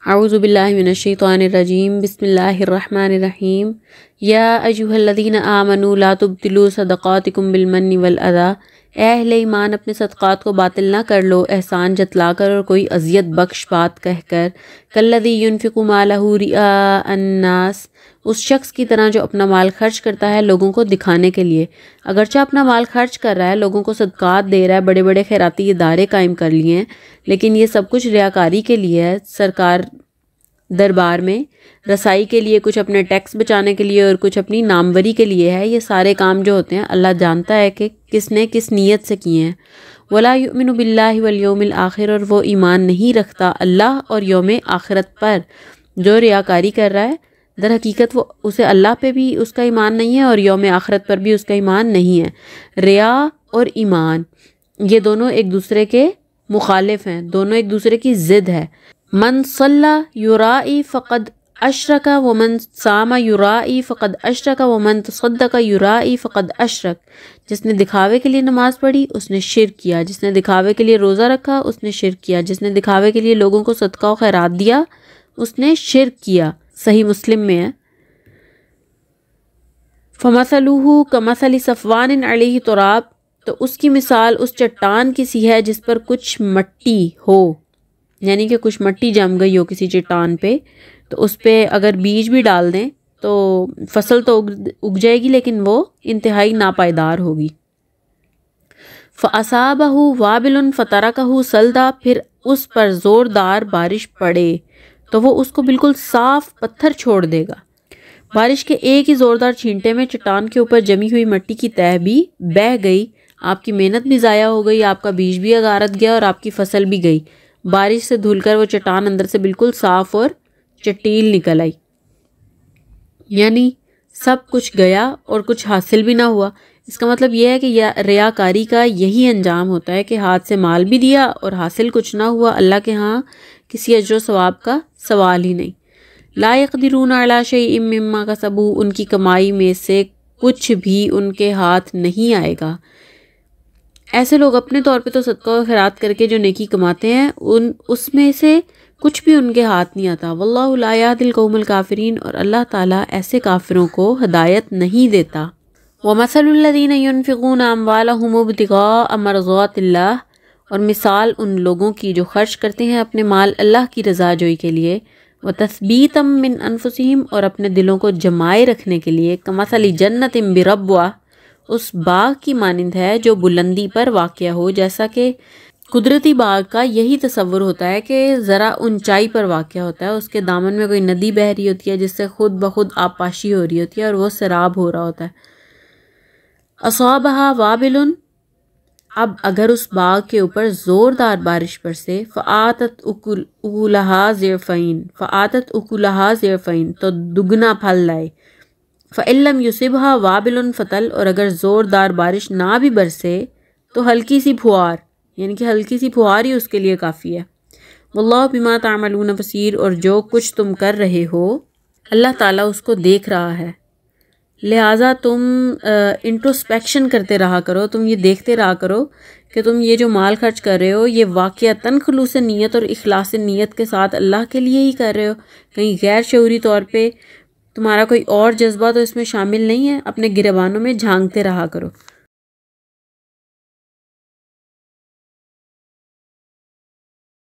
اعوذ باللہ من الشیطان الرجیم بسم اللہ الرحمن الرحیم یا ایھا الذین آمنوا لا تبطلوا صدقاتکم بالمن والاذی، اے اہل ایمان اپنے صدقات کو باطل نہ کر لو احسان جتلا کر اور کوئی اذیت بخش بات کہہ کر، کالذی ينفق مالہ رئاء الناس، اس شخص کی طرح جو اپنا مال خرچ کرتا ہے لوگوں کو دکھانے کے لیے۔ اگرچہ اپنا مال خرچ کر رہا ہے، لوگوں کو صدقات دے رہا ہے، بڑے بڑے خیراتی ادارے قائم کر لیے ہیں، لیکن یہ سب کچھ ریاکاری کے لیے ہے، سرکار دربار میں رسائی کے لیے، کچھ اپنے ٹیکس بچانے کے لیے اور کچھ اپنی ناموری کے لیے ہے۔ یہ سارے کام جو ہوتے ہیں اللہ جانتا ہے کہ کس نے کس نیت سے کیے ہیں۔ وَلَا يُؤْمِنُ بِاللَّهِ وَالْيَوْمِ الْآخِرِ، اور وہ ایمان نہیں رکھتا اللہ اور یوم آخرت پر۔ جو ریاکاری کر رہا ہے در حقیقت وہ اسے اللہ پہ بھی اس کا ایمان نہیں ہے اور یوم آخرت پر بھی اس کا ایمان نہیں ہے۔ ریا اور ایمان یہ دونوں ایک دوسرے کے مخالف ہیں، دونوں ایک دوسرے کی ضد ہے۔ من صلی یرائی فقد اشرک ومن صام یرائی فقد اشرک ومن تصدق یرائی فقد اشرک، جس نے دکھاوے کے لیے نماز پڑھی اس نے شرک کیا، جس نے دکھاوے کے لیے روزہ رکھا اس نے شرک کیا، جس نے دکھاوے کے لیے لوگوں کو صدقہ و خیرات دیا اس نے شرک کیا۔ صحیح مسلم میں ہے۔ فَمَثَلُهُ كَمَثَلِ صَفْوَانٍ عَلَيْهِ تُرَابٌ، تو اس کی مثال اس چٹان کی سی ہے جس پر کچھ مٹی ہو، یعنی کہ کچھ مٹی جم گئی ہو کسی چٹان پہ، تو اس پہ اگر بیج بھی ڈال دیں تو فصل تو اگ جائے گی لیکن وہ انتہائی ناپائیدار ہوگی۔ فَأَصَابَهُ وَابِلٌ فَتَرَكَهُ صَلْدًا، پھر اس پر زوردار بارش پڑے تو وہ اس کو بالکل صاف پتھر چھوڑ دے گا۔ بارش کے ایک ہی زوردار چھینٹے میں چٹان کے اوپر جمی ہوئی مٹی کی تہ بھی بہہ گئی، آپ کی محنت بھی ضائع ہو گئی، آپ کا بیج بھی غارت گیا اور آپ کی فصل بھی گئی۔ بارش سے دھل کر وہ چٹان اندر سے بالکل صاف اور چٹیل نکل آئی، یعنی سب کچھ گیا اور کچھ حاصل بھی نہ ہوا۔ اس کا مطلب یہ ہے کہ ریاکاری کا یہی انجام ہوتا ہے کہ ہاتھ سے مال بھی دیا اور حاصل کچھ نہ ہوا، اللہ کے ہاں کسی اجر و ثواب کا سوال ہی نہیں۔ لا يقدرون على شيء مما كسبوا، ان کی کمائی میں سے کچھ بھی ان کے ہاتھ نہیں آئے گا۔ ایسے لوگ اپنے طور پہ تو صدقہ و خیرات کر کے جو نیکی کماتے ہیں اس میں سے کچھ بھی ان کے ہاتھ نہیں آتا۔ واللہ لا يهدي القوم الكافرین، اور اللہ تعالیٰ ایسے کافروں کو ہدایت نہیں دیتا۔ وَمَثَلُ الَّذِينَ يُنْفِقُونَ أَمْوَالَهُمُ ابْتِغَاءَ مَرْضَاتِ اللَّهِ، اور مثال ان لوگوں کی جو خرچ کرتے ہیں اپنے مال اللہ کی رضا جوئی کے لیے، وَتَثْبِيتًا مِّنْ أَنفُسِهِمْ، اور اپنے دلوں کو جمائے رکھنے کے لیے، كَمَثَلِ جَنَّةٍ بِرَبْوَةٍ، اس باغ کی مانند ہے جو بلندی پر واقع ہو۔ جیسا کہ قدرتی باغ کا یہی تصور ہوتا ہے کہ ذرا اونچائی پر واقع ہوتا ہے، اس کے دامن میں کوئی ندی بہہ رہی ہوتی ہے جس سے خود بخود آبپاشی ہو رہی ہوتی ہے اور وہ سیراب ہو رہا ہوتا ہے۔ أَصَابَهَا وَابِلٌ، اب اگر اس باغ کے اوپر زوردار بارش برسے، فَآتَتْ أُكُلَهَا ضِعْفَيْنِ، فَآتَتْ أُكُلَهَا ضِعْفَيْنِ، تو دگنا پھل لائے۔ فَإِن لَّمْ يُصِبْهَا وَابِلٌ فَطَلٌ، اور اگر زوردار بارش نہ بھی برسے تو ہلکی سی پھوار، یعنی کہ ہلکی سی پھوار ہی اس کے لیے کافی ہے۔ واللہ بما تعملون بصیر، اور جو کچھ تم کر رہے ہو اللہ تعالیٰ اس کو دیکھ رہا ہے، لہٰذا تم انٹروسپیکشن کرتے رہا کرو، تم یہ دیکھتے رہا کرو کہ تم یہ جو مال خرچ کر رہے ہو یہ واقعتاً خلوص نیت اور اخلاص نیت کے ساتھ اللہ کے لیے ہی کر رہے ہو، کہیں غیر شعوری طور پہ تمہارا کوئی اور جذبہ تو اس میں شامل نہیں ہے۔ اپنے گریبانوں میں جھانکتے رہا کرو۔